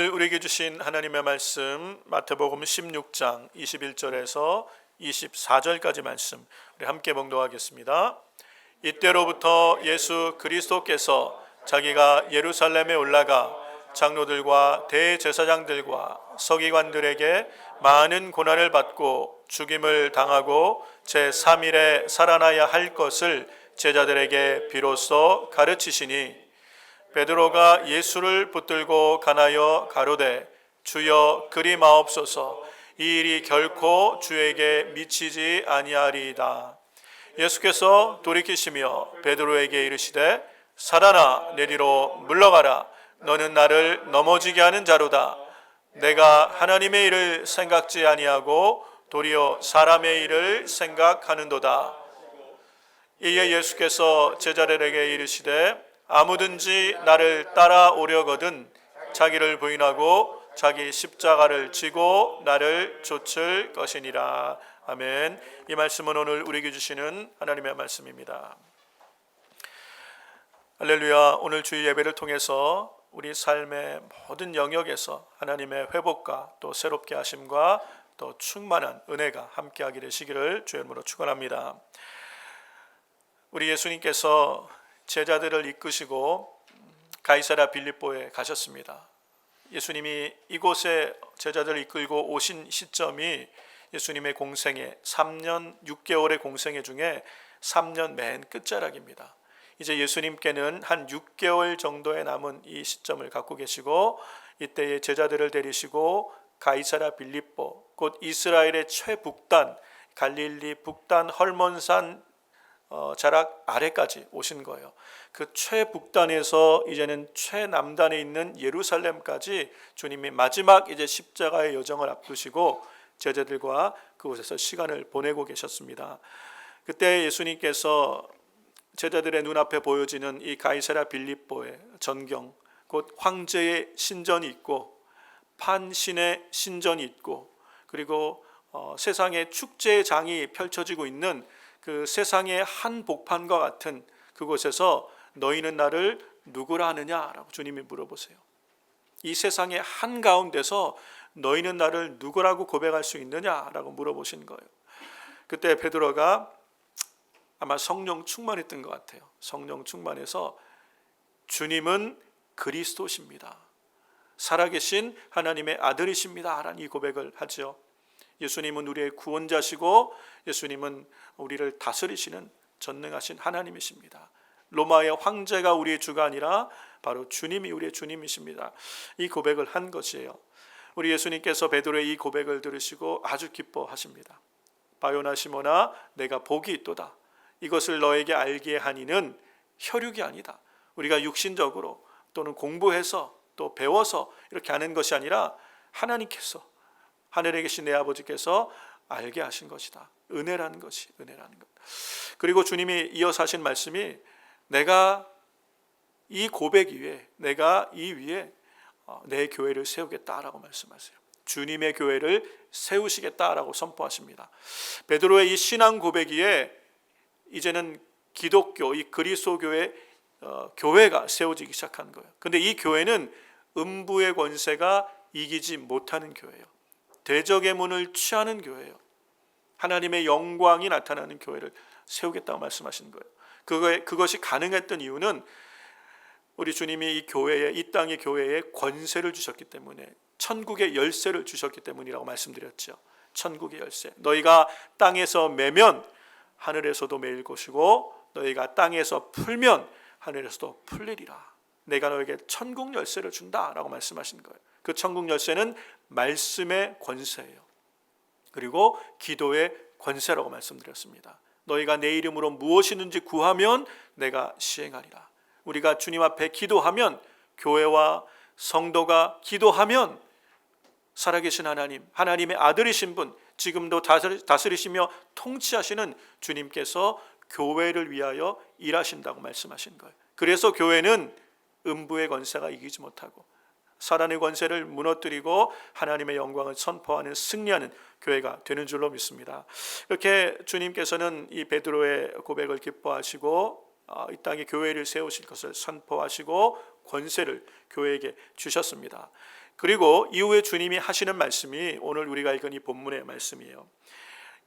오늘 우리에게 주신 하나님의 말씀 마태복음 16장 21절에서 24절까지 말씀 우리 함께 봉독하겠습니다. 이때로부터 예수 그리스도께서 자기가 예루살렘에 올라가 장로들과 대제사장들과 서기관들에게 많은 고난을 받고 죽임을 당하고 제3일에 살아나야 할 것을 제자들에게 비로소 가르치시니 베드로가 예수를 붙들고 가나여 가로되 주여 그리 마옵소서 이 일이 결코 주에게 미치지 아니하리이다. 예수께서 돌이키시며 베드로에게 이르시되 사단아 내리로 물러가라. 너는 나를 넘어지게 하는 자로다. 내가 하나님의 일을 생각지 아니하고 도리어 사람의 일을 생각하는도다. 이에 예수께서 제자들에게 이르시되 아무든지 나를 따라오려거든 자기를 부인하고 자기 십자가를 지고 나를 좇을 것이니라. 아멘. 이 말씀은 오늘 우리에게 주시는 하나님의 말씀입니다. 할렐루야. 오늘 주일 예배를 통해서 우리 삶의 모든 영역에서 하나님의 회복과 또 새롭게 하심과 또 충만한 은혜가 함께하게 되시기를 주의 이름으로 축원합니다. 우리 예수님께서 제자들을 이끄시고 가이사랴 빌립보에 가셨습니다. 예수님이 이곳에 제자들을 이끌고 오신 시점이 예수님의 공생애 3년 6개월의 공생애 중에 3년 맨 끝자락입니다. 이제 예수님께는 한 6개월 정도에 남은 이 시점을 갖고 계시고 이때의 제자들을 데리시고 가이사랴 빌립보 곧 이스라엘의 최북단 갈릴리 북단 헐몬산 자락 아래까지 오신 거예요. 그 최북단에서 이제는 최남단에 있는 예루살렘까지 주님이 마지막 이제 십자가의 여정을 앞두시고 제자들과 그곳에서 시간을 보내고 계셨습니다. 그때 예수님께서 제자들의 눈앞에 보여지는 이 가이사랴 빌립보의 전경, 곧 황제의 신전이 있고 판신의 신전이 있고 그리고 세상의 축제의 장이 펼쳐지고 있는 그 세상의 한복판과 같은 그곳에서 너희는 나를 누구라 하느냐라고 주님이 물어보세요. 이 세상의 한가운데서 너희는 나를 누구라고 고백할 수 있느냐라고 물어보신 거예요. 그때 베드로가 아마 성령 충만했던 것 같아요. 성령 충만해서 주님은 그리스도십니다. 살아계신 하나님의 아들이십니다. 라는 이 고백을 하죠. 예수님은 우리의 구원자시고 예수님은 우리를 다스리시는 전능하신 하나님이십니다. 로마의 황제가 우리의 주가 아니라 바로 주님이 우리의 주님이십니다. 이 고백을 한 것이에요. 우리 예수님께서 베드로의 이 고백을 들으시고 아주 기뻐하십니다. 바요나 시몬아 내가 복이 있도다. 이것을 너에게 알게 하니는 혈육이 아니다. 우리가 육신적으로 또는 공부해서 또 배워서 이렇게 하는 것이 아니라 하나님께서 하늘에 계신 내 아버지께서 알게 하신 것이다. 은혜라는 것이 은혜라는 것. 그리고 주님이 이어서 하신 말씀이 내가 이 고백 위에 내가 이 위에 내 교회를 세우겠다라고 말씀하세요. 주님의 교회를 세우시겠다라고 선포하십니다. 베드로의 이 신앙 고백 위에 이제는 기독교 이 그리스도 교회 교회가 세워지기 시작한 거예요. 그런데 이 교회는 음부의 권세가 이기지 못하는 교회예요. 대적의 문을 취하는 교회예요. 하나님의 영광이 나타나는 교회를 세우겠다고 말씀하신 거예요. 그것이 가능했던 이유는 우리 주님이 이 교회에 이 땅의 교회에 권세를 주셨기 때문에 천국의 열쇠를 주셨기 때문이라고 말씀드렸죠. 천국의 열쇠. 너희가 땅에서 매면 하늘에서도 매일 것이고 너희가 땅에서 풀면 하늘에서도 풀리리라. 내가 너에게 천국 열쇠를 준다라고 말씀하신 거예요. 그 천국 열쇠는 말씀의 권세예요. 그리고 기도의 권세라고 말씀드렸습니다. 너희가 내 이름으로 무엇이든지 구하면 내가 시행하리라. 우리가 주님 앞에 기도하면 교회와 성도가 기도하면 살아계신 하나님, 하나님의 아들이신 분, 지금도 다스리시며 통치하시는 주님께서 교회를 위하여 일하신다고 말씀하신 거예요. 그래서 교회는 음부의 권세가 이기지 못하고 사단의 권세를 무너뜨리고 하나님의 영광을 선포하는 승리하는 교회가 되는 줄로 믿습니다. 이렇게 주님께서는 이 베드로의 고백을 기뻐하시고 이 땅에 교회를 세우실 것을 선포하시고 권세를 교회에게 주셨습니다. 그리고 이후에 주님이 하시는 말씀이 오늘 우리가 읽은 이 본문의 말씀이에요.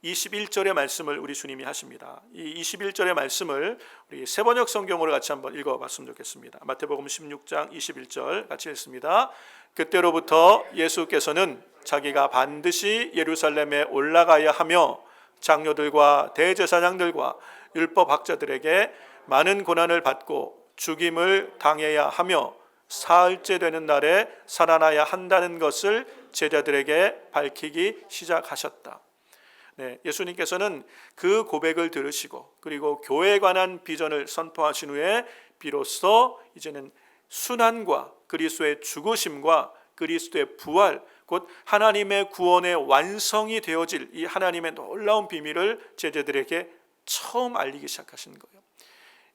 21절의 말씀을 우리 주님이 하십니다. 이 21절의 말씀을 우리 세번역 성경으로 같이 한번 읽어봤으면 좋겠습니다. 마태복음 16장 21절 같이 읽습니다. 그때로부터 예수께서는 자기가 반드시 예루살렘에 올라가야 하며 장로들과 대제사장들과 율법학자들에게 많은 고난을 받고 죽임을 당해야 하며 사흘째 되는 날에 살아나야 한다는 것을 제자들에게 밝히기 시작하셨다. 네, 예수님께서는 그 고백을 들으시고 그리고 교회에 관한 비전을 선포하신 후에 비로소 이제는 순환과 그리스도의 죽으심과 그리스도의 부활, 곧 하나님의 구원의 완성이 되어질 이 하나님의 놀라운 비밀을 제자들에게 처음 알리기 시작하신 거예요.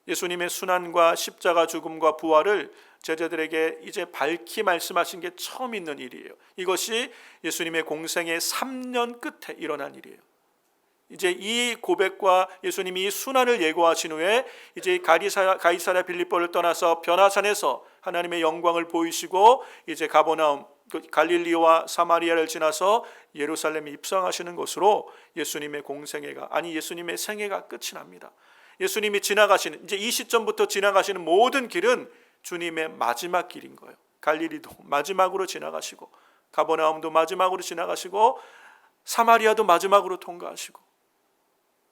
예수님의 순환과 십자가 죽음과 부활을 제자들에게 이제 밝히 말씀하신 게 처음 있는 일이에요. 이것이 예수님의 공생의 3년 끝에 일어난 일이에요. 이제 이 고백과 예수님이 이 순환을 예고하신 후에 이제 가이사랴 빌립보를 떠나서 변화산에서 하나님의 영광을 보이시고 이제 가버나움 갈릴리와 사마리아를 지나서 예루살렘에 입성하시는 것으로 예수님의 공생애가 예수님의 생애가 끝이 납니다. 예수님이 지나가시는 이제 이 시점부터 지나가시는 모든 길은 주님의 마지막 길인 거예요. 갈릴리도 마지막으로 지나가시고 가버나움도 마지막으로 지나가시고 사마리아도 마지막으로 통과하시고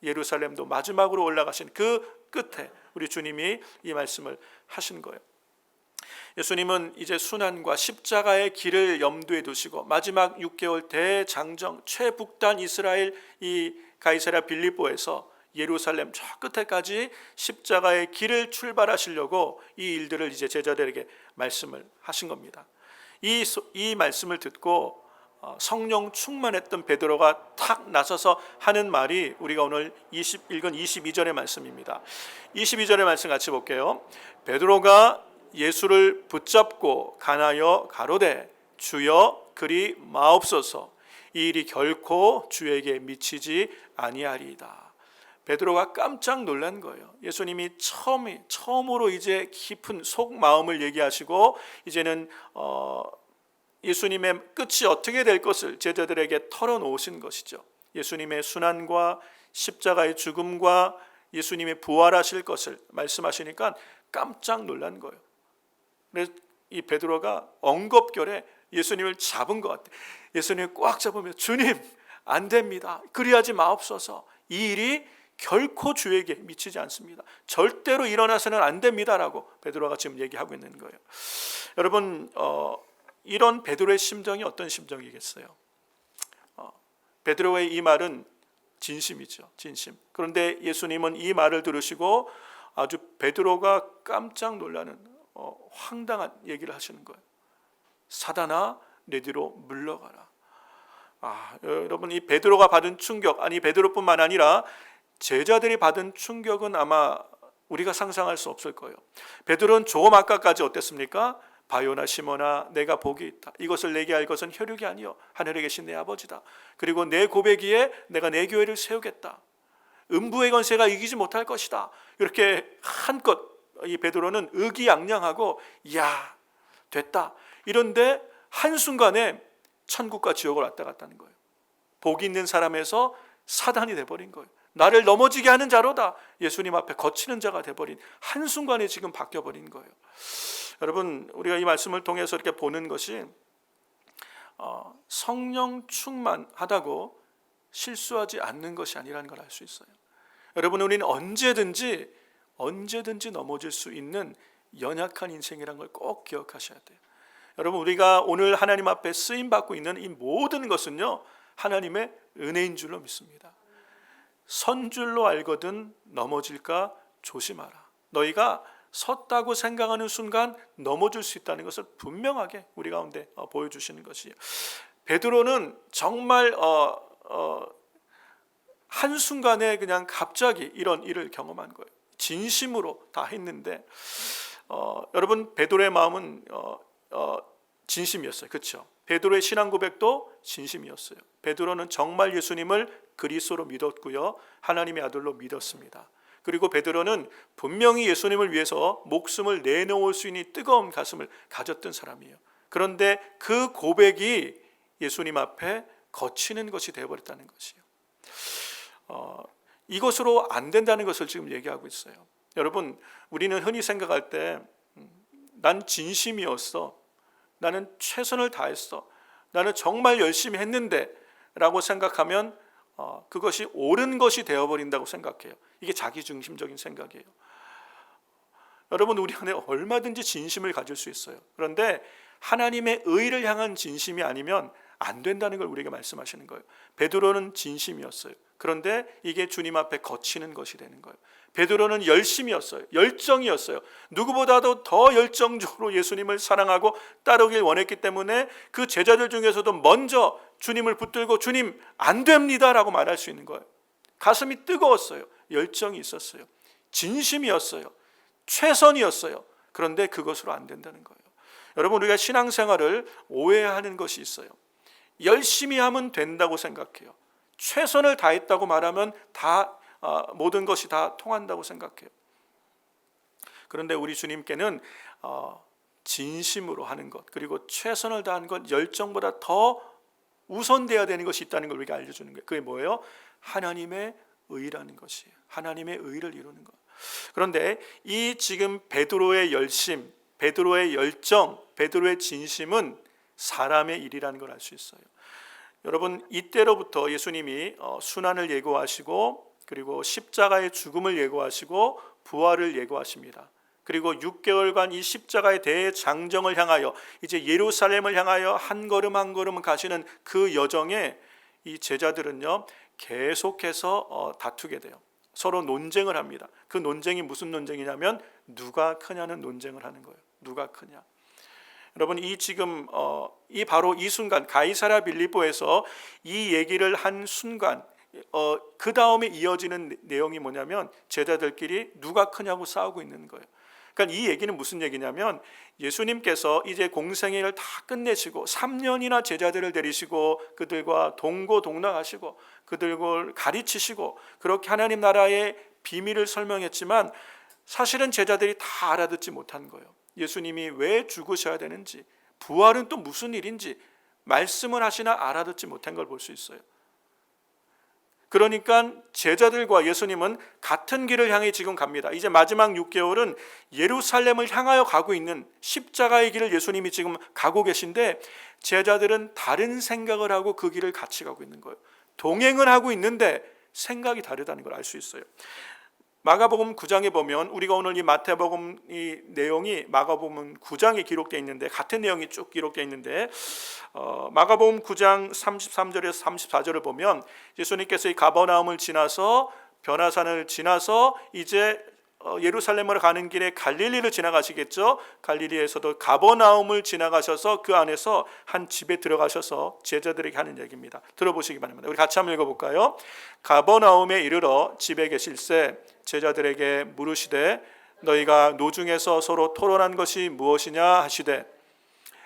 예루살렘도 마지막으로 올라가신 그 끝에 우리 주님이 이 말씀을 하신 거예요. 예수님은 이제 순환과 십자가의 길을 염두에 두시고 마지막 6개월 대장정 최북단 이스라엘 이 가이사랴 빌립보에서 예루살렘 저 끝에까지 십자가의 길을 출발하시려고 이 일들을 이제 제자들에게 말씀을 하신 겁니다. 이 말씀을 듣고 성령 충만했던 베드로가 탁 나서서 하는 말이 우리가 오늘 읽은 22절의 말씀입니다. 22절의 말씀 같이 볼게요. 베드로가 예수를 붙잡고 간하여 가로되 주여 그리 마옵소서 이 일이 결코 주에게 미치지 아니하리이다. 베드로가 깜짝 놀란 거예요. 예수님이 처음으로 이제 깊은 속마음을 얘기하시고 이제는 예수님의 끝이 어떻게 될 것을 제자들에게 털어놓으신 것이죠. 예수님의 순환과 십자가의 죽음과 예수님의 부활하실 것을 말씀하시니까 깜짝 놀란 거예요. 그래서 이 베드로가 엉겁결에 예수님을 잡은 것 같아요. 예수님을 꽉 잡으며 주님 안 됩니다. 그리하지 마옵소서. 이 일이 결코 주에게 미치지 않습니다. 절대로 일어나서는 안 됩니다라고 베드로가 지금 얘기하고 있는 거예요. 여러분 이런 베드로의 심정이 어떤 심정이겠어요? 베드로의 이 말은 진심이죠. 진심. 그런데 예수님은 이 말을 들으시고 아주 베드로가 깜짝 놀라는 황당한 얘기를 하시는 거예요. 사단아 내 뒤로 물러가라. 여러분 이 베드로가 받은 충격 베드로뿐만 아니라 제자들이 받은 충격은 아마 우리가 상상할 수 없을 거예요. 베드로는 조금 아까까지 어땠습니까? 바요나 시몬아 내가 복이 있다. 이것을 내게 알 것은 혈육이 아니요 하늘에 계신 내 아버지다. 그리고 내 고백이에 내가 내 교회를 세우겠다. 음부의 권세가 이기지 못할 것이다. 이렇게 한껏 이 베드로는 의기양양하고 야 됐다. 이런데 한순간에 천국과 지옥을 왔다 갔다는 거예요. 복이 있는 사람에서 사단이 돼버린 거예요. 나를 넘어지게 하는 자로다. 예수님 앞에 거치는 자가 돼버린 한순간에 지금 바뀌어버린 거예요. 여러분 우리가 이 말씀을 통해서 이렇게 보는 것이 성령 충만하다고 실수하지 않는 것이 아니라는 걸 알 수 있어요. 여러분 우리는 언제든지 넘어질 수 있는 연약한 인생이라는 걸 꼭 기억하셔야 돼요. 여러분 우리가 오늘 하나님 앞에 쓰임받고 있는 이 모든 것은요 하나님의 은혜인 줄로 믿습니다. 선줄로 알거든 넘어질까 조심하라. 너희가 섰다고 생각하는 순간 넘어질 수 있다는 것을 분명하게 우리 가운데 보여주시는 것이에요. 베드로는 정말 한순간에 그냥 갑자기 이런 일을 경험한 거예요. 진심으로 다 했는데 여러분 베드로의 마음은 진심이었어요. 그렇죠? 베드로의 신앙 고백도 진심이었어요. 베드로는 정말 예수님을 그리스도로 믿었고요. 하나님의 아들로 믿었습니다. 그리고 베드로는 분명히 예수님을 위해서 목숨을 내놓을 수 있는 뜨거운 가슴을 가졌던 사람이에요. 그런데 그 고백이 예수님 앞에 거치는 것이 되어버렸다는 것이에요. 이것으로 안 된다는 것을 지금 얘기하고 있어요. 여러분, 우리는 흔히 생각할 때 난 진심이었어, 나는 최선을 다했어, 나는 정말 열심히 했는데 라고 생각하면 그것이 옳은 것이 되어버린다고 생각해요. 이게 자기중심적인 생각이에요. 여러분, 우리 안에 얼마든지 진심을 가질 수 있어요. 그런데 하나님의 의를 향한 진심이 아니면 안 된다는 걸 우리에게 말씀하시는 거예요. 베드로는 진심이었어요. 그런데 이게 주님 앞에 거치는 것이 되는 거예요. 베드로는 열심이었어요. 열정이었어요. 누구보다도 더 열정적으로 예수님을 사랑하고 따르길 원했기 때문에 그 제자들 중에서도 먼저 주님을 붙들고 주님 안 됩니다 라고 말할 수 있는 거예요. 가슴이 뜨거웠어요. 열정이 있었어요. 진심이었어요. 최선이었어요. 그런데 그것으로 안 된다는 거예요. 여러분, 우리가 신앙생활을 오해하는 것이 있어요. 열심히 하면 된다고 생각해요. 최선을 다했다고 말하면 모든 것이 다 통한다고 생각해요. 그런데 우리 주님께는 진심으로 하는 것, 그리고 최선을 다하는 것, 열정보다 더 우선되어야 되는 것이 있다는 걸 우리가 알려주는 거예요. 그게 뭐예요? 하나님의 의라는 것이에요. 하나님의 의를 이루는 것. 그런데 이 지금 베드로의 열심, 베드로의 열정, 베드로의 진심은 사람의 일이라는 걸 알 수 있어요. 여러분, 이때로부터 예수님이 순환을 예고하시고, 그리고 십자가의 죽음을 예고하시고 부활을 예고하십니다. 그리고 6개월간 이 십자가의 대장정을 향하여 이제 예루살렘을 향하여 한 걸음 한 걸음 가시는 그 여정에 이 제자들은요 계속해서 다투게 돼요. 서로 논쟁을 합니다. 그 논쟁이 무슨 논쟁이냐면 누가 크냐는 논쟁을 하는 거예요. 누가 크냐. 여러분, 이 바로 이 순간 가이사랴 빌립보에서 이 얘기를 한 순간 그 다음에 이어지는 내용이 뭐냐면 제자들끼리 누가 크냐고 싸우고 있는 거예요. 그러니까 이 얘기는 무슨 얘기냐면 예수님께서 이제 공생애를 다 끝내시고 3년이나 제자들을 데리시고 그들과 동고동락하시고 그들을 가르치시고 그렇게 하나님 나라의 비밀을 설명했지만 사실은 제자들이 다 알아듣지 못한 거예요. 예수님이 왜 죽으셔야 되는지, 부활은 또 무슨 일인지 말씀을 하시나 알아듣지 못한 걸 볼 수 있어요. 그러니까 제자들과 예수님은 같은 길을 향해 지금 갑니다. 이제 마지막 6개월은 예루살렘을 향하여 가고 있는 십자가의 길을 예수님이 지금 가고 계신데 제자들은 다른 생각을 하고 그 길을 같이 가고 있는 거예요. 동행을 하고 있는데 생각이 다르다는 걸 알 수 있어요. 마가복음 9장에 보면 우리가 오늘 이 마태복음 이 내용이 마가복음 9장에 기록되어 있는데 같은 내용이 쭉 기록되어 있는데 마가복음 9장 33절에서 34절을 보면 예수님께서 이 가버나움을 지나서 변화산을 지나서 이제 예루살렘으로 가는 길에 갈릴리를 지나가시겠죠. 갈릴리에서도 가버나움을 지나가셔서 그 안에서 한 집에 들어가셔서 제자들에게 하는 얘기입니다. 들어보시기 바랍니다. 우리 같이 한번 읽어볼까요? 가버나움에 이르러 집에 계실새 제자들에게 물으시되 너희가 노중에서 서로 토론한 것이 무엇이냐 하시되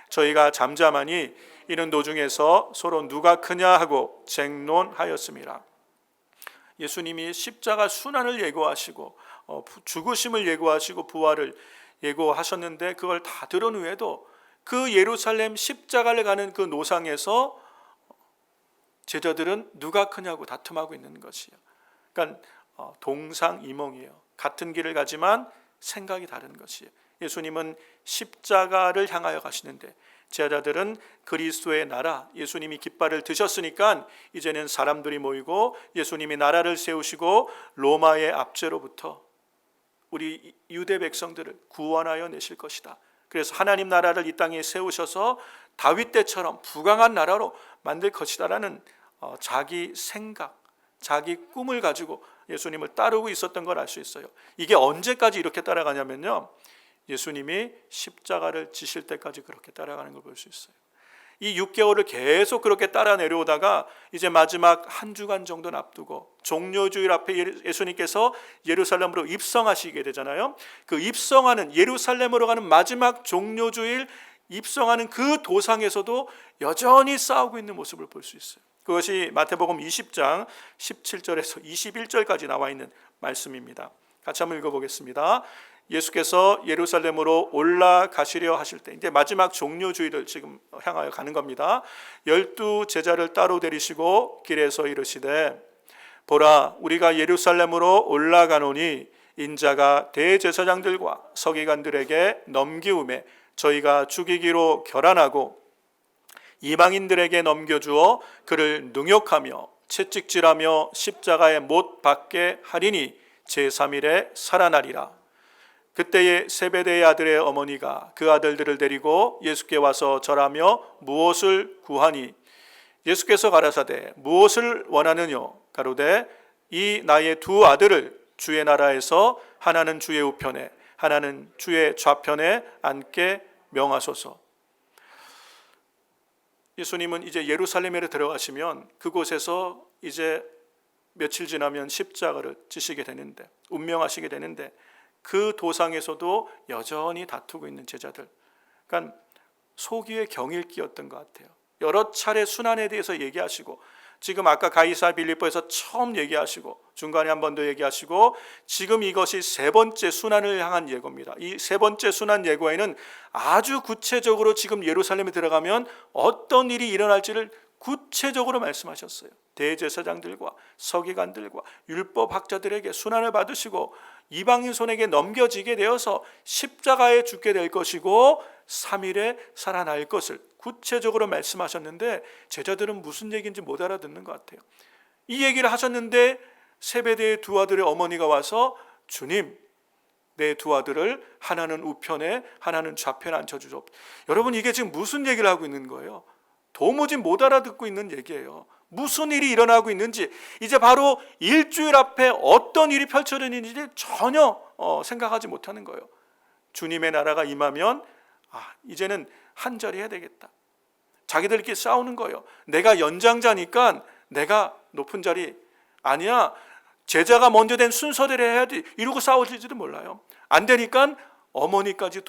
저희가 잠잠하니 이는 노중에서 서로 누가 크냐 하고 쟁론하였습니다. 예수님이 십자가 순환을 예고하시고 죽으심을 예고하시고 부활을 예고하셨는데 그걸 다 들은 후에도 그 예루살렘 십자가를 가는 그 노상에서 제자들은 누가 크냐고 다툼하고 있는 것이에요. 그러니까 동상이몽이에요. 같은 길을 가지만 생각이 다른 것이에요. 예수님은 십자가를 향하여 가시는데 제자들은 그리스도의 나라, 예수님이 깃발을 드셨으니까 이제는 사람들이 모이고 예수님이 나라를 세우시고 로마의 압제로부터 우리 유대 백성들을 구원하여 내실 것이다. 그래서 하나님 나라를 이 땅에 세우셔서 다윗 때처럼 부강한 나라로 만들 것이다라는 자기 생각, 자기 꿈을 가지고 예수님을 따르고 있었던 걸 알 수 있어요. 이게 언제까지 이렇게 따라가냐면요, 예수님이 십자가를 지실 때까지 그렇게 따라가는 걸 볼 수 있어요. 이 6개월을 계속 그렇게 따라 내려오다가 이제 마지막 한 주간 정도는 앞두고 종려주일 앞에 예수님께서 예루살렘으로 입성하시게 되잖아요. 그 입성하는 예루살렘으로 가는 마지막 종려주일 입성하는 그 도상에서도 여전히 싸우고 있는 모습을 볼 수 있어요. 그것이 마태복음 20장 17절에서 21절까지 나와 있는 말씀입니다. 같이 한번 읽어보겠습니다. 예수께서 예루살렘으로 올라가시려 하실 때, 이제 마지막 종료주의를 지금 향하여 가는 겁니다. 12 제자를 따로 데리시고 길에서 이르시되 보라, 우리가 예루살렘으로 올라가노니 인자가 대제사장들과 서기관들에게 넘기움에 저희가 죽이기로 결안하고 이방인들에게 넘겨주어 그를 능욕하며 채찍질하며 십자가에 못 박게 하리니 제3일에 살아나리라. 그때에 세베대의 아들의 어머니가 그 아들들을 데리고 예수께 와서 절하며 무엇을 구하니 예수께서 가라사대 무엇을 원하느뇨 가로되 이 나의 두 아들을 주의 나라에서 하나는 주의 우편에 하나는 주의 좌편에 앉게 명하소서. 예수님은 이제 예루살렘에 들어가시면 그곳에서 이제 며칠 지나면 십자가를 지시게 되는데, 운명하시게 되는데, 그 도상에서도 여전히 다투고 있는 제자들, 그러니까 소기의 경일기였던 것 같아요. 여러 차례 순환에 대해서 얘기하시고, 지금 아까 가이사 빌립보에서 처음 얘기하시고 중간에 한 번 더 얘기하시고, 지금 이것이 세 번째 순환을 향한 예고입니다. 이 세 번째 순환 예고에는 아주 구체적으로 지금 예루살렘에 들어가면 어떤 일이 일어날지를 구체적으로 말씀하셨어요. 대제사장들과 서기관들과 율법학자들에게 순환을 받으시고 이방인 손에게 넘겨지게 되어서 십자가에 죽게 될 것이고 3일에 살아날 것을 구체적으로 말씀하셨는데, 제자들은 무슨 얘기인지 못 알아듣는 것 같아요. 이 얘기를 하셨는데 세베대의 두 아들의 어머니가 와서 주님, 내 두 아들을 하나는 우편에 하나는 좌편에 앉혀주소. 여러분, 이게 지금 무슨 얘기를 하고 있는 거예요? 도무지 못 알아듣고 있는 얘기예요. 무슨 일이 일어나고 있는지, 이제 바로 일주일 앞에 어떤 일이 펼쳐지는지 전혀 생각하지 못하는 거예요. 주님의 나라가 임하면 이제는 한 자리 해야 되겠다. 자기들끼리 싸우는 거예요. 내가 연장자니까 내가 높은 자리, 아니야, 제자가 먼저 된 순서대로 해야지, 이러고 싸우실지도 몰라요. 안 되니까 어머니까지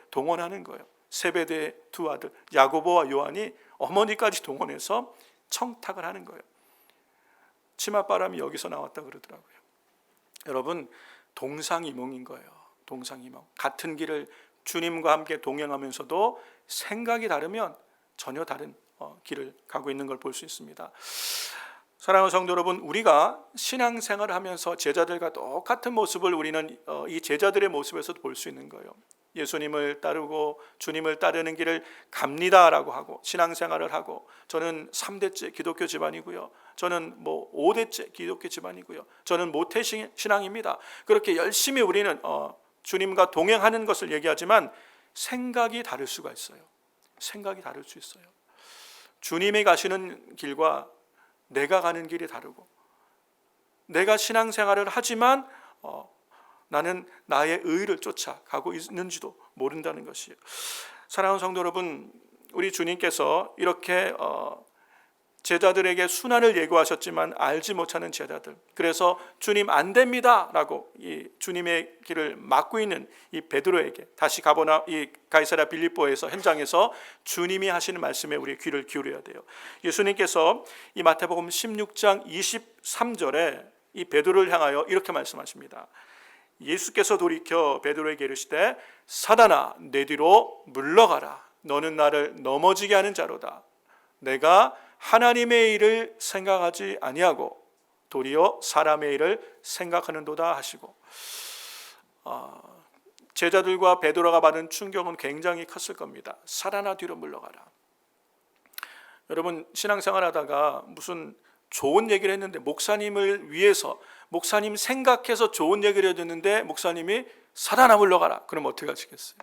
동원하는 거예요. 세베대의 두 아들 야고보와 요한이 어머니까지 동원해서 청탁을 하는 거예요. 치맛바람이 여기서 나왔다 그러더라고요. 여러분, 동상이몽인 거예요. 동상이몽. 같은 길을 주님과 함께 동행하면서도 생각이 다르면 전혀 다른 길을 가고 있는 걸 볼 수 있습니다. 사랑하는 성도 여러분, 우리가 신앙생활을 하면서 제자들과 똑같은 모습을 우리는 이 제자들의 모습에서도 볼 수 있는 거예요. 예수님을 따르고 주님을 따르는 길을 갑니다라고 하고 신앙생활을 하고, 저는 3대째 기독교 집안이고요, 저는 5대째 기독교 집안이고요, 저는 모태신앙입니다. 그렇게 열심히 우리는 주님과 동행하는 것을 얘기하지만 생각이 다를 수가 있어요. 생각이 다를 수 있어요. 주님이 가시는 길과 내가 가는 길이 다르고, 내가 신앙생활을 하지만 나는 나의 의를 쫓아 가고 있는지도 모른다는 것이에요. 사랑하는 성도 여러분, 우리 주님께서 이렇게 제자들에게 순환을 예고하셨지만 알지 못하는 제자들, 그래서 주님 안 됩니다 라고 이 주님의 길을 막고 있는 이 베드로에게 다시 가보나 이 가이사랴 빌립보에서 현장에서 주님이 하시는 말씀에 우리 귀를 기울여야 돼요. 예수님께서 이 마태복음 16장 23절에 이 베드로를 향하여 이렇게 말씀하십니다. 예수께서 돌이켜 베드로에게 이르시되 사단아, 내 뒤로 물러가라. 너는 나를 넘어지게 하는 자로다. 내가 하나님의 일을 생각하지 아니하고 도리어 사람의 일을 생각하는도다 하시고, 제자들과 베드로가 받은 충격은 굉장히 컸을 겁니다. 사단아, 뒤로 물러가라. 여러분, 신앙생활 하다가 무슨 좋은 얘기를 했는데, 목사님을 위해서 목사님 생각해서 좋은 얘기를 해줬는데 목사님이 사단아 물러가라, 그럼 어떻게 하시겠어요?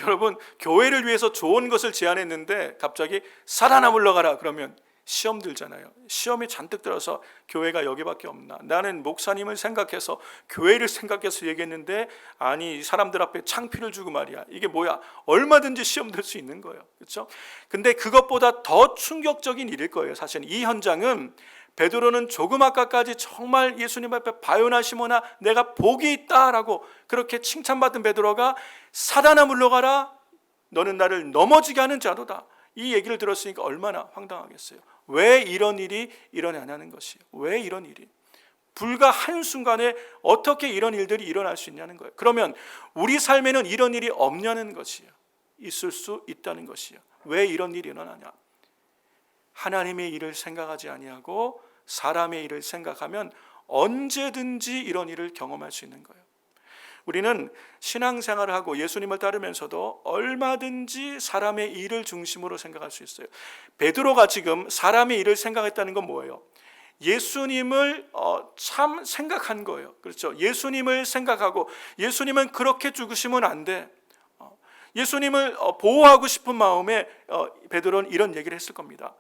여러분, 교회를 위해서 좋은 것을 제안했는데 갑자기 사단아 물러가라 그러면 시험 들잖아요. 시험이 잔뜩 들어서 교회가 여기밖에 없나, 나는 목사님을 생각해서 교회를 생각해서 얘기했는데 아니 사람들 앞에 창피를 주고 말이야, 이게 뭐야, 얼마든지 시험 들 수 있는 거예요. 그렇죠? 근데 그것보다 더 충격적인 일일 거예요. 사실 이 현장은 베드로는 조금 아까까지 정말 예수님 앞에 바요나 시모나 내가 복이 있다라고 그렇게 칭찬받은 베드로가 사단아 물러가라, 너는 나를 넘어지게 하는 자로다, 이 얘기를 들었으니까 얼마나 황당하겠어요. 왜 이런 일이 일어나냐는 것이에요. 왜 이런 일이? 불과 한순간에 어떻게 이런 일들이 일어날 수 있냐는 거예요. 그러면 우리 삶에는 이런 일이 없냐는 것이에요. 있을 수 있다는 것이에요. 왜 이런 일이 일어나냐? 하나님의 일을 생각하지 아니하고 사람의 일을 생각하면 언제든지 이런 일을 경험할 수 있는 거예요. 우리는 신앙생활을 하고 예수님을 따르면서도 얼마든지 사람의 일을 중심으로 생각할 수 있어요. 베드로가 지금 사람의 일을 생각했다는 건 뭐예요? 예수님을 참 생각한 거예요. 그렇죠? 예수님을 생각하고 예수님은 그렇게 죽으시면 안 돼. 예수님을 보호하고 싶은 마음에 베드로는 이런 얘기를 했을 겁니다.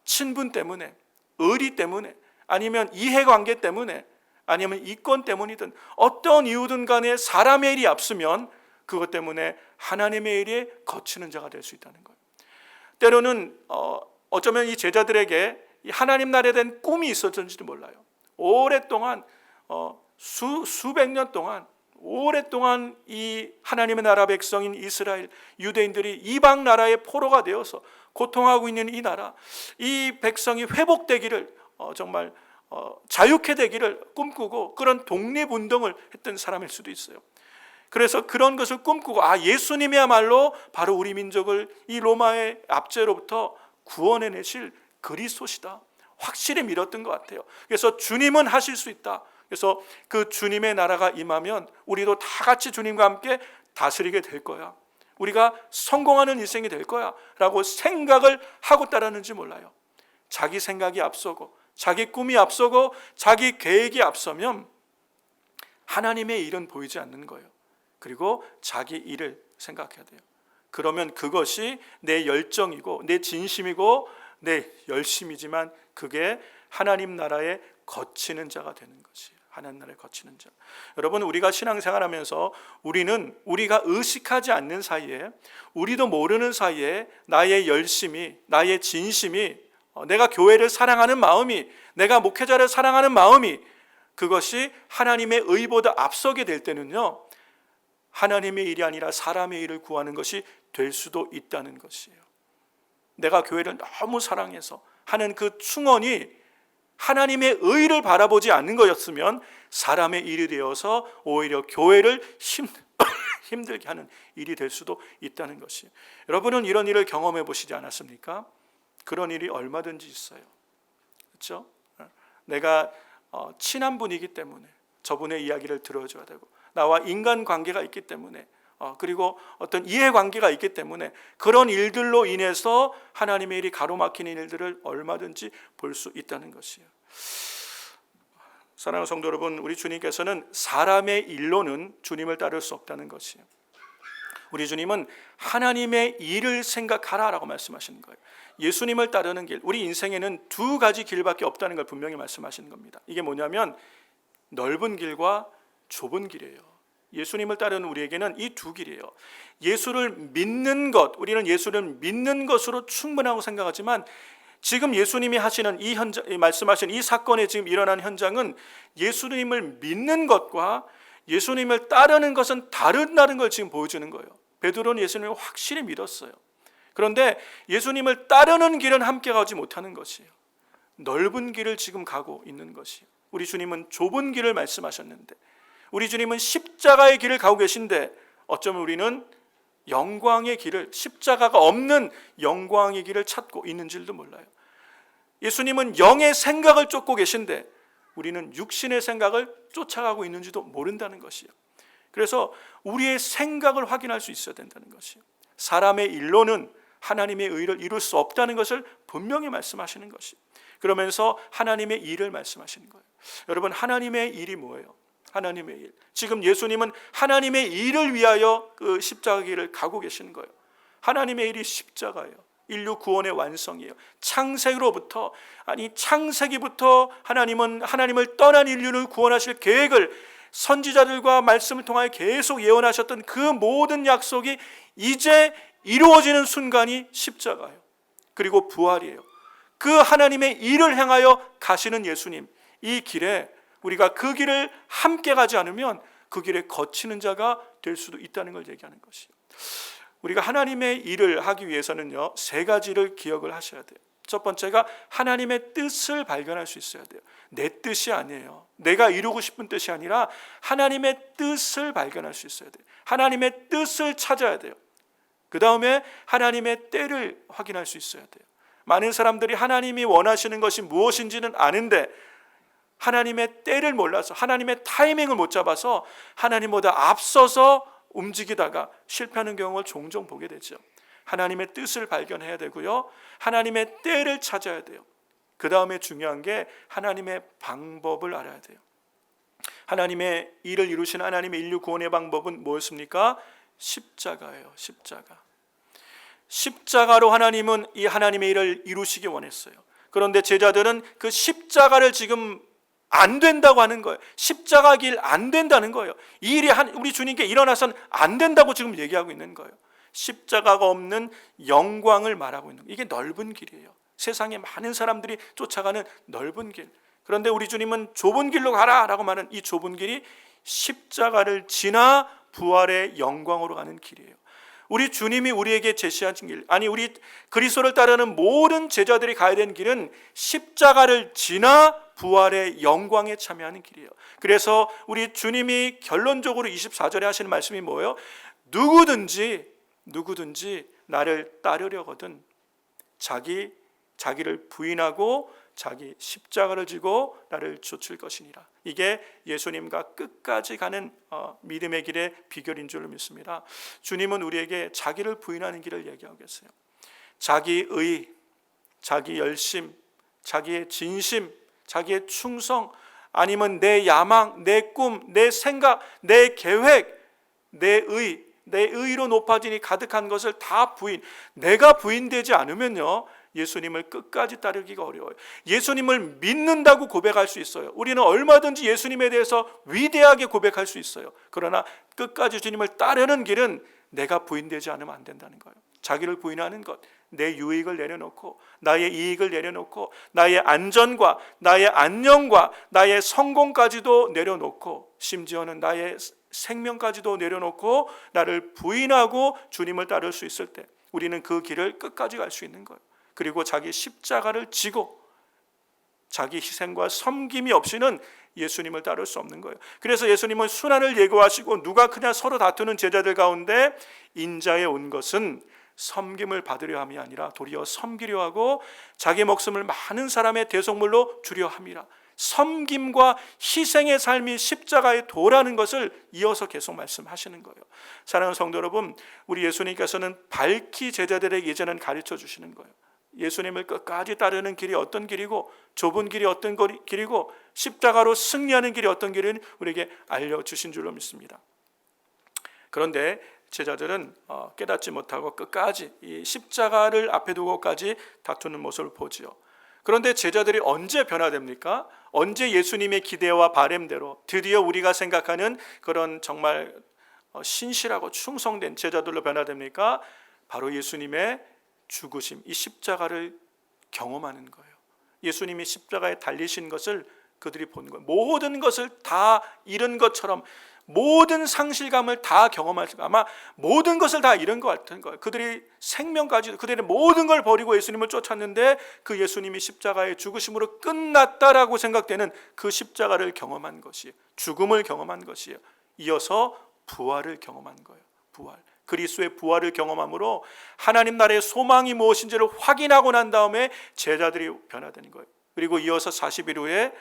친분 때문에, 의리 때문에, 아니면 이해관계 때문에, 아니면 이권 때문이든 어떤 이유든 간에 사람의 일이 앞서면 그것 때문에 하나님의 일에 거치는 자가 될 수 있다는 거예요. 때로는 어쩌면 이 제자들에게 이 하나님 나라에 대한 꿈이 있었는지도 몰라요. 오랫동안 수백 년 동안 오랫동안 이 하나님의 나라 백성인 이스라엘 유대인들이 이방 나라의 포로가 되어서 고통하고 있는 이 나라, 이 백성이 회복되기를 정말 자유케 되기를 꿈꾸고 그런 독립운동을 했던 사람일 수도 있어요. 그래서 그런 것을 꿈꾸고 예수님이야말로 바로 우리 민족을 이 로마의 압제로부터 구원해내실 그리스도시다, 확실히 믿었던 것 같아요. 그래서 주님은 하실 수 있다. 그래서 그 주님의 나라가 임하면 우리도 다 같이 주님과 함께 다스리게 될 거야, 우리가 성공하는 인생이 될 거야 라고 생각을 하고 따랐는지 몰라요. 자기 생각이 앞서고 자기 꿈이 앞서고 자기 계획이 앞서면 하나님의 일은 보이지 않는 거예요. 그리고 자기 일을 생각해야 돼요. 그러면 그것이 내 열정이고 내 진심이고 내 열심이지만 그게 하나님 나라에 거치는 자가 되는 것이에요. 하나님 나라에 거치는 자. 여러분, 우리가 신앙생활하면서 우리가 의식하지 않는 사이에, 우리도 모르는 사이에 나의 열심이, 나의 진심이, 내가 교회를 사랑하는 마음이, 내가 목회자를 사랑하는 마음이, 그것이 하나님의 의보다 앞서게 될 때는요, 하나님의 일이 아니라 사람의 일을 구하는 것이 될 수도 있다는 것이에요. 내가 교회를 너무 사랑해서 하는 그 충원이 하나님의 의를 바라보지 않는 거였으면 사람의 일이 되어서 오히려 교회를 힘들게 하는 일이 될 수도 있다는 것이에요. 여러분은 이런 일을 경험해 보시지 않았습니까? 그런 일이 얼마든지 있어요. 그렇죠? 내가 친한 분이기 때문에 저분의 이야기를 들어줘야 되고, 나와 인간관계가 있기 때문에, 그리고 어떤 이해관계가 있기 때문에 그런 일들로 인해서 하나님의 일이 가로막히는 일들을 얼마든지 볼 수 있다는 것이에요. 사랑하는 성도 여러분, 우리 주님께서는 사람의 일로는 주님을 따를 수 없다는 것이에요. 우리 주님은 하나님의 일을 생각하라라고 말씀하시는 거예요. 예수님을 따르는 길, 우리 인생에는 두 가지 길밖에 없다는 걸 분명히 말씀하시는 겁니다. 이게 뭐냐면 넓은 길과 좁은 길이에요. 예수님을 따르는 우리에게는 이 두 길이에요. 예수를 믿는 것, 우리는 예수를 믿는 것으로 충분하고 생각하지만 지금 예수님이 하시는 이 현장, 말씀하신 이 사건에 지금 일어난 현장은 예수님을 믿는 것과 예수님을 따르는 것은 다르다는 걸 지금 보여주는 거예요. 베드로는 예수님을 확실히 믿었어요. 그런데 예수님을 따르는 길은 함께 가지 못하는 것이에요. 넓은 길을 지금 가고 있는 것이에요. 우리 주님은 좁은 길을 말씀하셨는데, 우리 주님은 십자가의 길을 가고 계신데, 어쩌면 우리는 영광의 길을, 십자가가 없는 영광의 길을 찾고 있는지도 몰라요. 예수님은 영의 생각을 쫓고 계신데 우리는 육신의 생각을 쫓아가고 있는지도 모른다는 것이에요. 그래서 우리의 생각을 확인할 수 있어야 된다는 것이에요. 사람의 일로는 하나님의 의를 이룰 수 없다는 것을 분명히 말씀하시는 것이에요. 그러면서 하나님의 일을 말씀하시는 거예요. 여러분, 하나님의 일이 뭐예요? 하나님의 일. 지금 예수님은 하나님의 일을 위하여 그 십자가 길을 가고 계시는 거예요. 하나님의 일이 십자가예요. 인류 구원의 완성이에요. 창세기부터 하나님은 하나님을 떠난 인류를 구원하실 계획을 선지자들과 말씀을 통하여 계속 예언하셨던 그 모든 약속이 이제 이루어지는 순간이 십자가예요. 그리고 부활이에요. 그 하나님의 일을 향하여 가시는 예수님, 이 길에 우리가 그 길을 함께 가지 않으면 그 길에 거치는 자가 될 수도 있다는 걸 얘기하는 것이에요. 우리가 하나님의 일을 하기 위해서는요, 세 가지를 기억을 하셔야 돼요. 첫 번째가 하나님의 뜻을 발견할 수 있어야 돼요. 내 뜻이 아니에요. 내가 이루고 싶은 뜻이 아니라 하나님의 뜻을 발견할 수 있어야 돼요. 하나님의 뜻을 찾아야 돼요. 그 다음에 하나님의 때를 확인할 수 있어야 돼요. 많은 사람들이 하나님이 원하시는 것이 무엇인지는 아는데 하나님의 때를 몰라서, 하나님의 타이밍을 못 잡아서 하나님보다 앞서서 움직이다가 실패하는 경우를 종종 보게 되죠. 하나님의 뜻을 발견해야 되고요, 하나님의 때를 찾아야 돼요. 그 다음에 중요한 게 하나님의 방법을 알아야 돼요. 하나님의 일을 이루신 하나님의 인류 구원의 방법은 뭐였습니까? 십자가예요. 십자가로 하나님은 이 하나님의 일을 이루시기 원했어요. 그런데 제자들은 그 십자가를 지금 안 된다고 하는 거예요. 십자가 길 안 된다는 거예요. 이 일이 우리 주님께 일어나선 안 된다고 지금 얘기하고 있는 거예요. 십자가가 없는 영광을 말하고 있는 거예요. 이게 넓은 길이에요. 세상에 많은 사람들이 쫓아가는 넓은 길. 그런데 우리 주님은 좁은 길로 가라 라고 말하는 이 좁은 길이 십자가를 지나 부활의 영광으로 가는 길이에요. 우리 주님이 우리에게 제시하신 길, 아니 우리 그리스도를 따르는 모든 제자들이 가야 되는 길은 십자가를 지나 부활의 영광에 참여하는 길이에요. 그래서 우리 주님이 결론적으로 24절에 하시는 말씀이 뭐예요? 누구든지 나를 따르려거든 자기를 부인하고 자기 십자가를 지고 나를 좇을 것이니라. 이게 예수님과 끝까지 가는 믿음의 길의 비결인 줄로 믿습니다. 주님은 우리에게 자기를 부인하는 길을 얘기하고 계세요. 자기의, 자기 열심, 자기의 진심, 자기의 충성, 아니면 내 야망, 내 꿈, 내 생각, 내 계획, 내 의로 높아지니 가득한 것을 다 부인. 내가 부인되지 않으면요, 예수님을 끝까지 따르기가 어려워요. 예수님을 믿는다고 고백할 수 있어요. 우리는 얼마든지 예수님에 대해서 위대하게 고백할 수 있어요. 그러나 끝까지 주님을 따르는 길은 내가 부인되지 않으면 안 된다는 거예요. 자기를 부인하는 것, 내 유익을 내려놓고, 나의 이익을 내려놓고, 나의 안전과 나의 안녕과 나의 성공까지도 내려놓고, 심지어는 나의 생명까지도 내려놓고 나를 부인하고 주님을 따를 수 있을 때 우리는 그 길을 끝까지 갈 수 있는 거예요. 그리고 자기 십자가를 지고 자기 희생과 섬김이 없이는 예수님을 따를 수 없는 거예요. 그래서 예수님은 순환을 예고하시고 누가 그냥 서로 다투는 제자들 가운데 인자에 온 것은 섬김을 받으려 함이 아니라 도리어 섬기려 하고 자기 목숨을 많은 사람의 대속물로 주려 함이라. 섬김과 희생의 삶이 십자가의 도라는 것을 이어서 계속 말씀하시는 거예요. 사랑하는 성도 여러분, 우리 예수님께서는 밝히 제자들에게 이제는 가르쳐 주시는 거예요. 예수님을 끝까지 따르는 길이 어떤 길이고, 좁은 길이 어떤 길이고, 십자가로 승리하는 길이 어떤 길인지 우리에게 알려주신 줄로 믿습니다. 그런데 제자들은 깨닫지 못하고 끝까지 이 십자가를 앞에 두고까지 다투는 모습을 보지요. 그런데 제자들이 언제 변화됩니까? 언제 예수님의 기대와 바램대로 드디어 우리가 생각하는 그런 정말 신실하고 충성된 제자들로 변화됩니까? 바로 예수님의 죽으심, 이 십자가를 경험하는 거예요. 예수님이 십자가에 달리신 것을 그들이 본 거예요. 모든 것을 다 잃은 것처럼 모든 상실감을 다 경험할 수, 아마 모든 것을 다 잃은 것 같은 거예요. 그들이 생명까지, 그들이 모든 걸 버리고 예수님을 쫓았는데 그 예수님이 십자가의 죽으심으로 끝났다라고 생각되는 그 십자가를 경험한 것이에요. 죽음을 경험한 것이에요. 이어서 부활을 경험한 거예요. 부활. 그리스도의 부활을 경험함으로 하나님 나라의 소망이 무엇인지를 확인하고 난 다음에 제자들이 변화되는 거예요. 그리고 이어서 40일 후에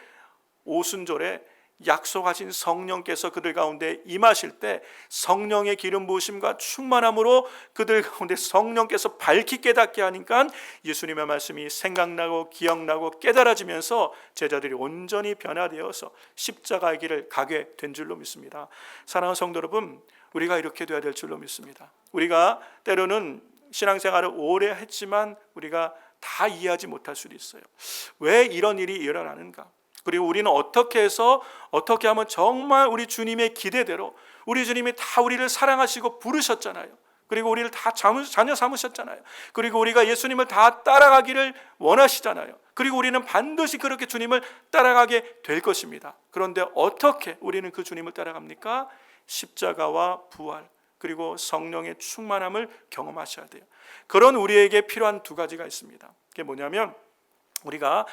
오순절에 약속하신 성령께서 그들 가운데 임하실 때 성령의 기름 부으심과 충만함으로 그들 가운데 성령께서 밝히 깨닫게 하니까 예수님의 말씀이 생각나고 기억나고 깨달아지면서 제자들이 온전히 변화되어서 십자가의 길을 가게 된 줄로 믿습니다. 사랑하는 성도 여러분, 우리가 이렇게 되어야 될 줄로 믿습니다. 우리가 때로는 신앙생활을 오래 했지만 우리가 다 이해하지 못할 수도 있어요. 왜 이런 일이 일어나는가? 그리고 우리는 어떻게 해서 어떻게 하면 정말 우리 주님의 기대대로, 우리 주님이 다 우리를 사랑하시고 부르셨잖아요. 그리고 우리를 다 자녀 삼으셨잖아요. 그리고 우리가 예수님을 다 따라가기를 원하시잖아요. 그리고 우리는 반드시 그렇게 주님을 따라가게 될 것입니다. 그런데 어떻게 우리는 그 주님을 따라갑니까? 십자가와 부활, 그리고 성령의 충만함을 경험하셔야 돼요. 그런 우리에게 필요한 두 가지가 있습니다. 그게 뭐냐면 우리가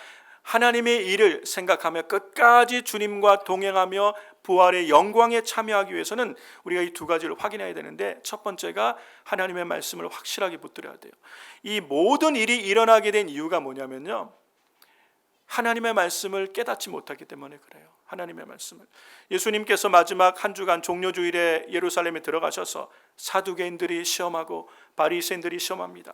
하나님의 일을 생각하며 끝까지 주님과 동행하며 부활의 영광에 참여하기 위해서는 우리가 이 두 가지를 확인해야 되는데, 첫 번째가 하나님의 말씀을 확실하게 붙들어야 돼요. 이 모든 일이 일어나게 된 이유가 뭐냐면요, 하나님의 말씀을 깨닫지 못하기 때문에 그래요. 하나님의 말씀을. 예수님께서 마지막 한 주간 종료주일에 예루살렘에 들어가셔서 사두개인들이 시험하고 바리새인들이 시험합니다.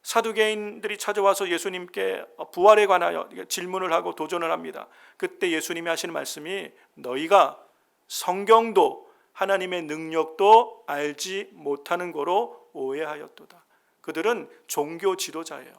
사두개인들이 찾아와서 예수님께 부활에 관하여 질문을 하고 도전을 합니다. 그때 예수님이 하시는 말씀이 너희가 성경도 하나님의 능력도 알지 못하는 거로 오해하였도다. 그들은 종교 지도자예요.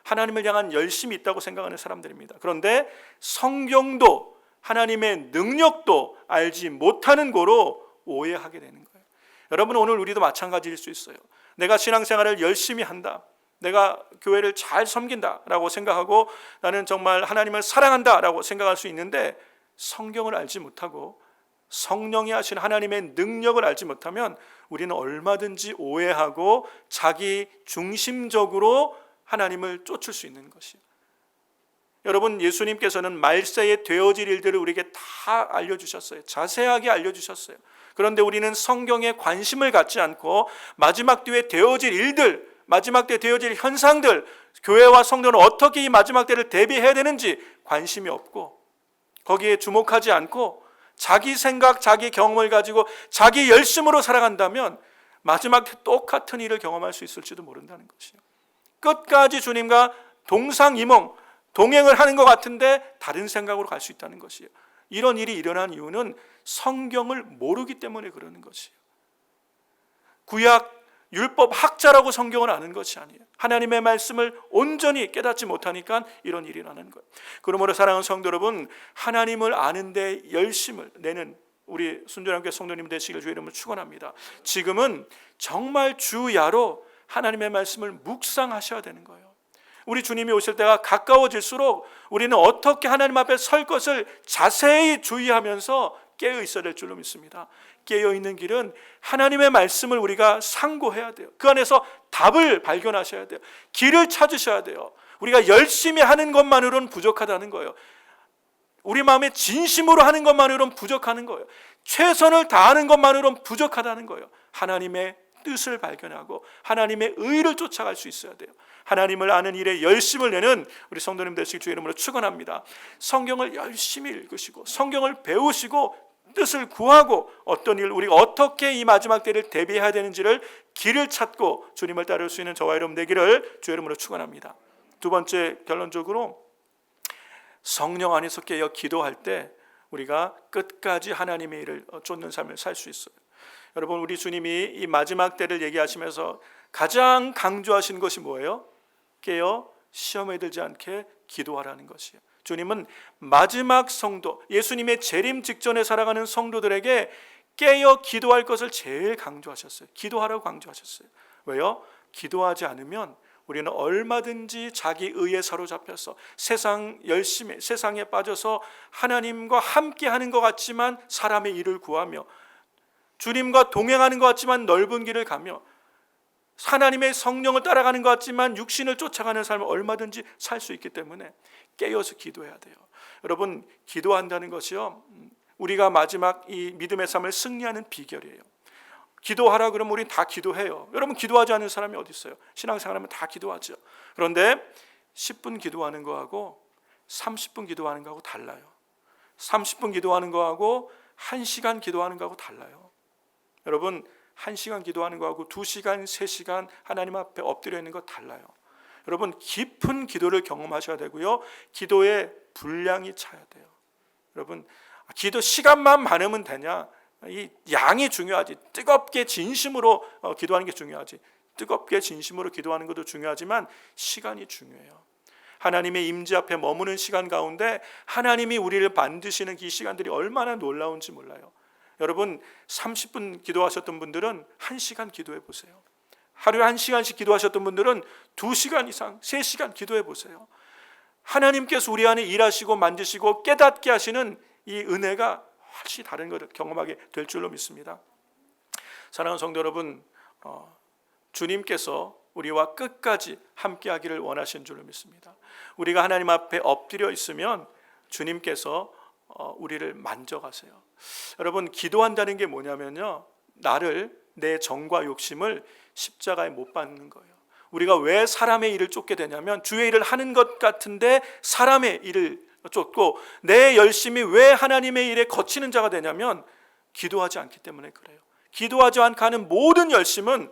하나님을 향한 열심이 있다고 생각하는 사람들입니다. 그런데 성경도 하나님의 능력도 알지 못하는 거로 오해하게 되는 거예요. 여러분, 오늘 우리도 마찬가지일 수 있어요. 내가 신앙생활을 열심히 한다, 내가 교회를 잘 섬긴다라고 생각하고 나는 정말 하나님을 사랑한다라고 생각할 수 있는데, 성경을 알지 못하고 성령이 하신 하나님의 능력을 알지 못하면 우리는 얼마든지 오해하고 자기 중심적으로 하나님을 쫓을 수 있는 것이에요. 여러분, 예수님께서는 말세에 되어질 일들을 우리에게 다 알려주셨어요. 자세하게 알려주셨어요. 그런데 우리는 성경에 관심을 갖지 않고 마지막 때에 되어질 일들, 마지막 때에 되어질 현상들, 교회와 성도는 어떻게 이 마지막 때를 대비해야 되는지 관심이 없고 거기에 주목하지 않고 자기 생각, 자기 경험을 가지고 자기 열심으로 살아간다면 마지막 때 똑같은 일을 경험할 수 있을지도 모른다는 것이에요. 끝까지 주님과 동상이몽, 동행을 하는 것 같은데 다른 생각으로 갈 수 있다는 것이에요. 이런 일이 일어난 이유는 성경을 모르기 때문에 그러는 것이에요. 구약 율법 학자라고 성경을 아는 것이 아니에요. 하나님의 말씀을 온전히 깨닫지 못하니까 이런 일이 일어나는 거예요. 그러므로 사랑하는 성도 여러분, 하나님을 아는 데 열심을 내는 우리 순전함교회 성도님 되시길 주의 이름으로 축원합니다. 지금은 정말 주야로 하나님의 말씀을 묵상하셔야 되는 거예요. 우리 주님이 오실 때가 가까워질수록 우리는 어떻게 하나님 앞에 설 것을 자세히 주의하면서 깨어 있어야 될 줄로 믿습니다. 깨어 있는 길은 하나님의 말씀을 우리가 상고해야 돼요. 그 안에서 답을 발견하셔야 돼요. 길을 찾으셔야 돼요. 우리가 열심히 하는 것만으로는 부족하다는 거예요. 우리 마음에 진심으로 하는 것만으로는 부족하는 거예요. 최선을 다하는 것만으로는 부족하다는 거예요. 하나님의 뜻을 발견하고 하나님의 의를 쫓아갈 수 있어야 돼요. 하나님을 아는 일에 열심을 내는 우리 성도님 되시길 주의 이름으로 축원합니다. 성경을 열심히 읽으시고 성경을 배우시고 뜻을 구하고 어떤 일, 우리가 어떻게 이 마지막 때를 대비해야 되는지를 길을 찾고 주님을 따를 수 있는 저와 여러분 되기를 주의 이름으로 축원합니다. 두 번째, 결론적으로 성령 안에서 깨어 기도할 때 우리가 끝까지 하나님의 일을 쫓는 삶을 살 수 있어요. 여러분, 우리 주님이 이 마지막 때를 얘기하시면서 가장 강조하신 것이 뭐예요? 깨어 시험에 들지 않게 기도하라는 것이에요. 주님은 마지막 성도, 예수님의 재림 직전에 살아가는 성도들에게 깨어 기도할 것을 제일 강조하셨어요. 기도하라고 강조하셨어요. 왜요? 기도하지 않으면 우리는 얼마든지 자기 의에 사로잡혀서 세상 열심히 세상에 빠져서 하나님과 함께 하는 것 같지만 사람의 일을 구하며 주님과 동행하는 것 같지만 넓은 길을 가며 하나님의 성령을 따라가는 것 같지만 육신을 쫓아가는 삶을 얼마든지 살 수 있기 때문에 깨어서 기도해야 돼요. 여러분, 기도한다는 것이요, 우리가 마지막 이 믿음의 삶을 승리하는 비결이에요. 기도하라 그러면 우린 다 기도해요. 여러분, 기도하지 않는 사람이 어디 있어요? 신앙생활하면 다 기도하죠. 그런데 10분 기도하는 거하고 30분 기도하는 거하고 달라요. 30분 기도하는 거하고 1시간 기도하는 거하고 달라요. 여러분, 1시간 기도하는 거하고 2시간, 3시간 하나님 앞에 엎드려 있는 거 달라요. 여러분, 깊은 기도를 경험하셔야 되고요, 기도의 분량이 차야 돼요. 여러분, 기도 시간만 많으면 되냐? 이 양이 중요하지. 뜨겁게 진심으로 기도하는 게 중요하지. 뜨겁게 진심으로 기도하는 것도 중요하지만 시간이 중요해요. 하나님의 임재 앞에 머무는 시간 가운데 하나님이 우리를 만드시는 이 시간들이 얼마나 놀라운지 몰라요. 여러분, 30분 기도하셨던 분들은 1시간 기도해 보세요. 하루에 1시간씩 기도하셨던 분들은 2시간 이상, 3시간 기도해 보세요. 하나님께서 우리 안에 일하시고 만드시고 깨닫게 하시는 이 은혜가 훨씬 다른 것을 경험하게 될 줄로 믿습니다. 사랑하는 성도 여러분, 주님께서 우리와 끝까지 함께하기를 원하시는 줄로 믿습니다. 우리가 하나님 앞에 엎드려 있으면 주님께서 우리를 만져가세요. 여러분, 기도한다는 게 뭐냐면요, 내 정과 욕심을 십자가에 못 박는 거예요. 우리가 왜 사람의 일을 쫓게 되냐면 주의 일을 하는 것 같은데 사람의 일을 쫓고, 내 열심이 왜 하나님의 일에 거치는 자가 되냐면 기도하지 않기 때문에 그래요. 기도하지 않고 하는 모든 열심은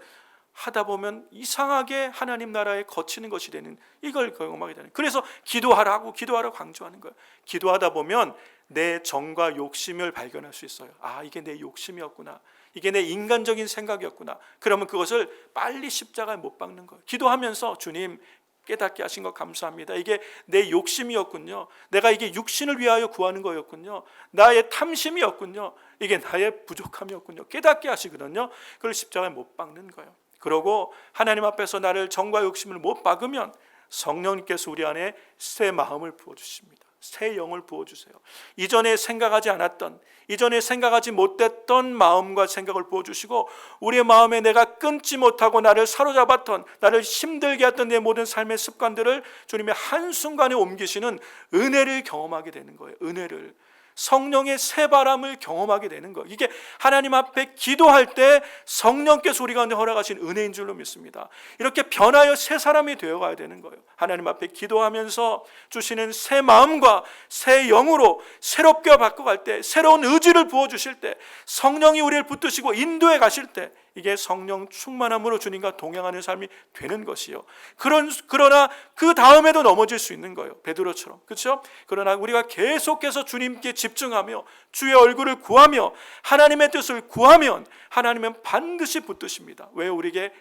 하다 보면 이상하게 하나님 나라에 거치는 것이 되는, 이걸 경험하게 되는. 그래서 기도하라고 강조하는 거예요. 기도하다 보면 내 정과 욕심을 발견할 수 있어요. 아, 이게 내 욕심이었구나, 이게 내 인간적인 생각이었구나. 그러면 그것을 빨리 십자가에 못 박는 거예요. 기도하면서 주님, 깨닫게 하신 것 감사합니다. 이게 내 욕심이었군요. 내가 이게 육신을 위하여 구하는 거였군요. 나의 탐심이었군요. 이게 나의 부족함이었군요. 깨닫게 하시거든요. 그걸 십자가에 못 박는 거예요. 그러고 하나님 앞에서 나를 정과 욕심을 못 박으면 성령님께서 우리 안에 새 마음을 부어주십니다. 새 영을 부어주세요. 이전에 생각하지 않았던, 이전에 생각하지 못했던 마음과 생각을 부어주시고, 우리의 마음에 내가 끊지 못하고 나를 사로잡았던, 나를 힘들게 했던 내 모든 삶의 습관들을 주님의 한순간에 옮기시는 은혜를 경험하게 되는 거예요. 은혜를, 성령의 새 바람을 경험하게 되는 거. 이게 하나님 앞에 기도할 때 성령께서 우리 가운데 허락하신 은혜인 줄로 믿습니다. 이렇게 변하여 새 사람이 되어가야 되는 거예요. 하나님 앞에 기도하면서 주시는 새 마음과 새 영으로 새롭게 바꿔갈 때, 새로운 의지를 부어주실 때, 성령이 우리를 붙드시고 인도해 가실 때, 이게 성령 충만함으로 주님과 동행하는 삶이 되는 것이요. 그러나 그 다음에도 넘어질 수 있는 거예요. 베드로처럼. 그렇죠? 그러나 우리가 계속해서 주님께 집중하며 주의 얼굴을 구하며 하나님의 뜻을 구하면 하나님은 반드시 붙드십니다. 왜? 우리에게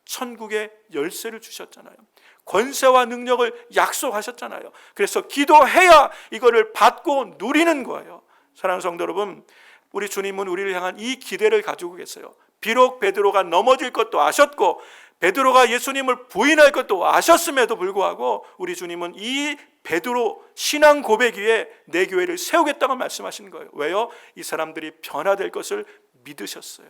천국의 열쇠를 주셨잖아요. 권세와 능력을 약속하셨잖아요. 그래서 기도해야 이거를 받고 누리는 거예요. 사랑하는 성도 여러분, 우리 주님은 우리를 향한 이 기대를 가지고 계세요. 비록 베드로가 넘어질 것도 아셨고 베드로가 예수님을 부인할 것도 아셨음에도 불구하고 우리 주님은 이 베드로 신앙 고백 위에 내 교회를 세우겠다고 말씀하시는 거예요. 왜요? 이 사람들이 변화될 것을 믿으셨어요.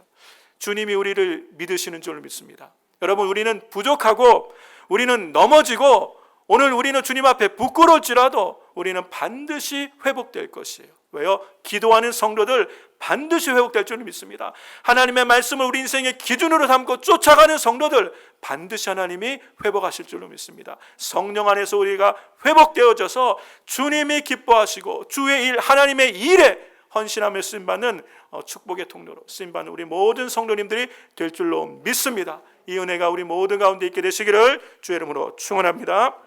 주님이 우리를 믿으시는 줄 믿습니다. 여러분, 우리는 부족하고 우리는 넘어지고 오늘 우리는 주님 앞에 부끄러울지라도 우리는 반드시 회복될 것이에요. 왜요? 기도하는 성도들 반드시 회복될 줄 믿습니다. 하나님의 말씀을 우리 인생의 기준으로 삼고 쫓아가는 성도들 반드시 하나님이 회복하실 줄로 믿습니다. 성령 안에서 우리가 회복되어져서 주님이 기뻐하시고 주의 일, 하나님의 일에 헌신하며 쓰임받는 축복의 통로로 쓰임받는 우리 모든 성도님들이 될 줄로 믿습니다. 이 은혜가 우리 모든 가운데 있게 되시기를 주의 이름으로 축원합니다.